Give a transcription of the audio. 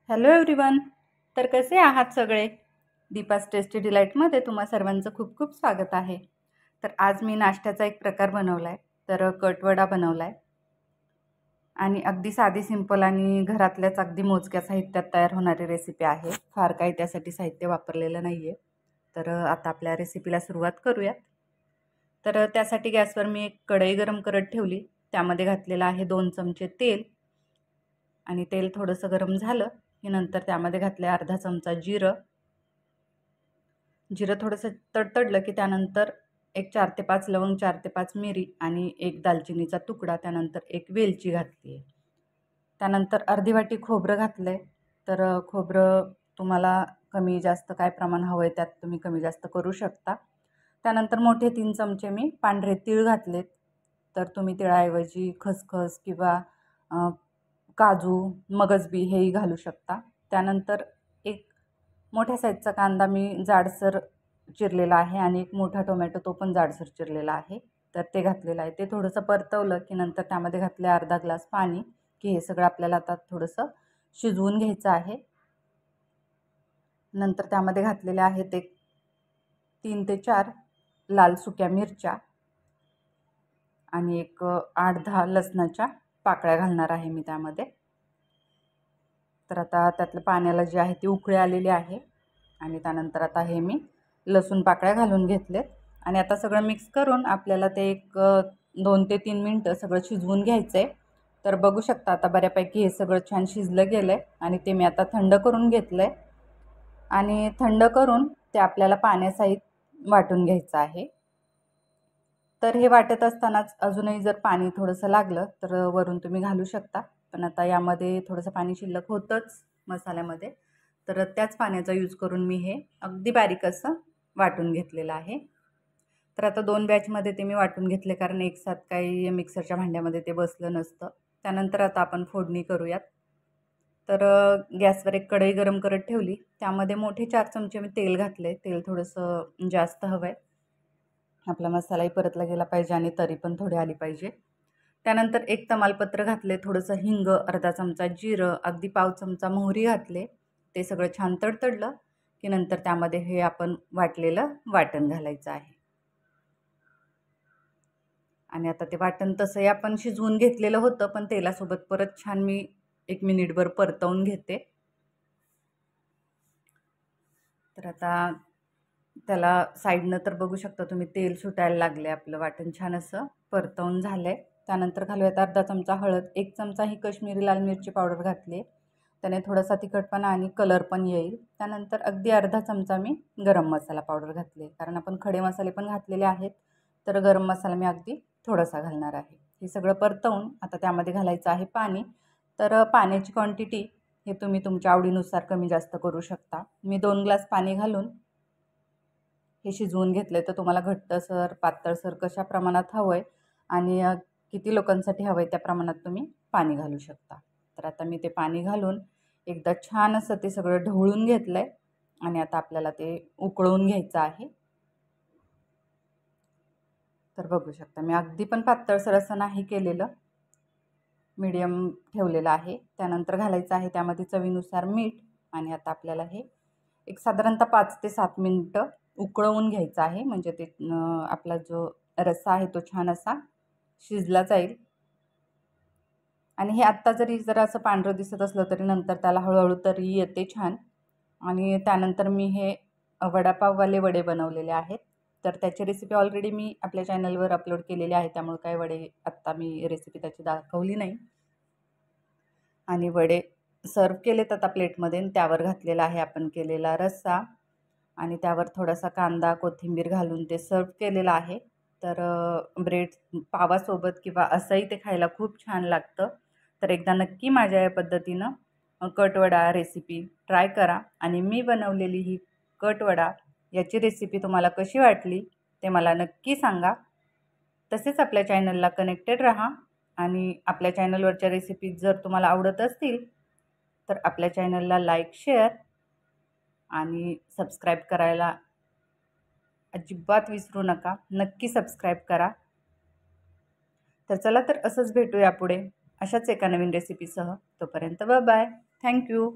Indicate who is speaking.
Speaker 1: Hello everyone. तर कसे आहात सगळे? दीपास टेस्टी डिलाईटमध्ये तुम्हा सर्वांचं खूप खूप स्वागत आहे. तर आज मी नाश्त्याचा एक प्रकार बनवला आहे. तर कटवडा बनवला आहे आणि अगदी साधी सिंपल आणि घरातल्याच अगदी मोजक्या साहित्यात तयार होणारी रेसिपी आहे. फार काही त्यासाठी साहित्य वापरलेलं नाही आहे. तर आता आपल्या रेसिपीला सुरुवात करूयात. तर त्यासाठी गॅसवर मी एक कढई गरम करत ठेवली. त्यामध्ये घातलेलं आहे 2 चमचे तेल आणि तेल थोडंसं गरम झालं की नंतर त्यामध्ये घातले अर्धा चमचा जिरं. जिरं थोडंसं तडतडलं की त्यानंतर एक 4 ते 5 लवंग, 4 ते 5 मिरी आणि एक दालचिनीचा तुकडा, त्यानंतर एक वेलची घातली आहे. त्यानंतर अर्धी वाटी खोबरं घातलं आहे. तर खोबरं तुम्हाला कमी जास्त काय प्रमाण हवं आहे त्यात तुम्ही कमी जास्त करू शकता. त्यानंतर मोठे 3 चमचे मी पांढरे तीळ घातलेत. तर तुम्ही तिळाऐवजी खसखस किंवा काजू, मगजबी हेही घालू शकता. त्यानंतर एक मोठ्या साईजचा कांदा मी जाडसर चिरलेला आहे आणि एक मोठा टोमॅटो तो पण जाडसर चिरलेला आहे. तर ते घातलेलं आहे. ते थोडंसं परतवलं की नंतर त्यामध्ये घातले अर्धा ग्लास पाणी, की हे सगळं आपल्याला आता थोडंसं शिजवून घ्यायचं आहे. नंतर त्यामध्ये घातलेले आहेत एक 3 ते 4 लाल सुक्या मिरच्या आणि एक 8-10 लसणाच्या पाकळ्या घालणार आहे मी त्यामध्ये. तर आता त्यातलं पाण्याला जे आहे ती उकळी आलेली आहे आणि त्यानंतर आता हे मी लसूण पाकळ्या घालून घेतलेत आणि आता सगळं मिक्स करून आपल्याला ते एक 2 ते 3 मिनटं सगळं शिजवून घ्यायचं आहे. तर बघू शकता आता बऱ्यापैकी हे सगळं छान शिजलं गेलं आहे आणि ते मी आता थंड करून घेतलं आहे आणि थंड करून ते आपल्याला पाण्यासहित वाटून घ्यायचं आहे. तर हे वाटत असतानाच अजूनही जर पाणी थोडंसं लागलं तर वरून तुम्ही घालू शकता. पण आता यामध्ये थोडंसं पाणी शिल्लक होतंच मसाल्यामध्ये, तर त्याच पाण्याचा यूज करून मी हे अगदी बारीक असं वाटून घेतलेलं आहे. तर आता 2 बॅचमध्ये ते मी वाटून घेतले, कारण एकसाथ काही मिक्सरच्या भांड्यामध्ये ते बसलं नसतं. त्यानंतर आता आपण फोडणी करूयात. तर गॅसवर एक कढई गरम करत ठेवली. त्यामध्ये मोठे 4 चमचे मी तेल घातले. तेल थोडंसं जास्त हवं आहे. आपला मसालाही परतला गेला पाहिजे आणि तरी पण थोडी आली पाहिजे. त्यानंतर एक तमालपत्र घातले, थोडंसं हिंग, अर्धा चमचा जिरं, अगदी पाव चमचा मोहरी घातले. ते सगळं छान तडतडलं की नंतर त्यामध्ये हे आपण वाटलेलं वाटण घालायचं आहे आणि आता ते वाटण तसंही आपण शिजवून घेतलेलं होतं, पण तेलासोबत परत छान मी 1 मिनिटभर परतवून घेते. तर आता त्याला साईडनं तर बघू शकता तुम्ही तेल सुटायला लागले, आपलं वाटण छान असं परतवून झालं आहे. त्यानंतर घालूयात अर्धा चमचा हळद, 1 चमचा ही कश्मीरी लाल मिरची पावडर घातली. त्याने थोडासा तिखटपणा आणि कलर पण येईल. त्यानंतर अगदी अर्धा चमचा मी गरम मसाला पावडर घातली, कारण आपण खडे मसाले पण घातलेले आहेत. तर गरम मसाला मी अगदी थोडासा घालणार आहे. हे सगळं परतवून आता त्यामध्ये घालायचं आहे पाणी. तर पाण्याची क्वांटिटी हे तुम्ही तुमच्या आवडीनुसार कमी जास्त करू शकता. मी 2 ग्लास पाणी घालून हे शिजवून घेतले. तर तुम्हाला घट्टसर पातळसर कशा प्रमाणात हवं आहे आणि किती लोकांसाठी हवं आहे त्या प्रमाणात तुम्ही पाणी घालू शकता. तर आता मी ते पाणी घालून एकदा छान असं ते सगळं ढवळून घेतलं आहे आणि आता आपल्याला ते उकळवून घ्यायचं आहे. तर बघू शकता मी अगदी पण पातळसर असं नाही केलेलं, मीडियम ठेवलेलं आहे. त्यानंतर घालायचं आहे त्यामध्ये चवीनुसार मीठ आणि आता आपल्याला हे एक साधारणतः 5 ते 7 मिनिटं उकळवून घ्यायचं आहे, म्हणजे ते आपला जो रस्सा आहे तो छान असा शिजला जाईल. आणि हे आत्ता जरी जरा असं पांढरं दिसत असलं तरी नंतर त्याला हळूहळू तरी येते छान. आणि त्यानंतर मी हे वडापाववाले वडे बनवलेले आहेत. तर त्याची रेसिपी ऑलरेडी मी आपल्या चॅनलवर अपलोड केलेली आहे, त्यामुळे काही वडे आत्ता मी रेसिपी त्याची दाखवली नाही. आणि वडे सर्व केलेत आता प्लेटमध्ये आणि त्यावर घातलेला आहे आपण केलेला रस्सा आणि त्यावर थोडासा कांदा, कोथिंबीर घालून ते सर्व केलेलं आहे. तर ब्रेड पावासोबत किंवा असंही ते खायला खूप छान लागतं. तर एकदा नक्की माझ्या या पद्धतीनं कटवडा रेसिपी ट्राय करा आणि मी बनवलेली ही कटवडा याची रेसिपी तुम्हाला कशी वाटली ते मला नक्की सांगा. तसेच आपल्या चॅनलला कनेक्टेड राहा आणि आपल्या चॅनलवरच्या रेसिपीज जर तुम्हाला आवडत असतील तर आपल्या चॅनलला लाईक, शेअर आणि सबस्क्राईब करायला अजिबात विसरू नका. नक्की सबस्क्राईब करा. तर चला तर असंच भेटूया पुढे अशाच एका नवीन रेसिपीसह. तोपर्यंत बाय बाय. थँक्यू.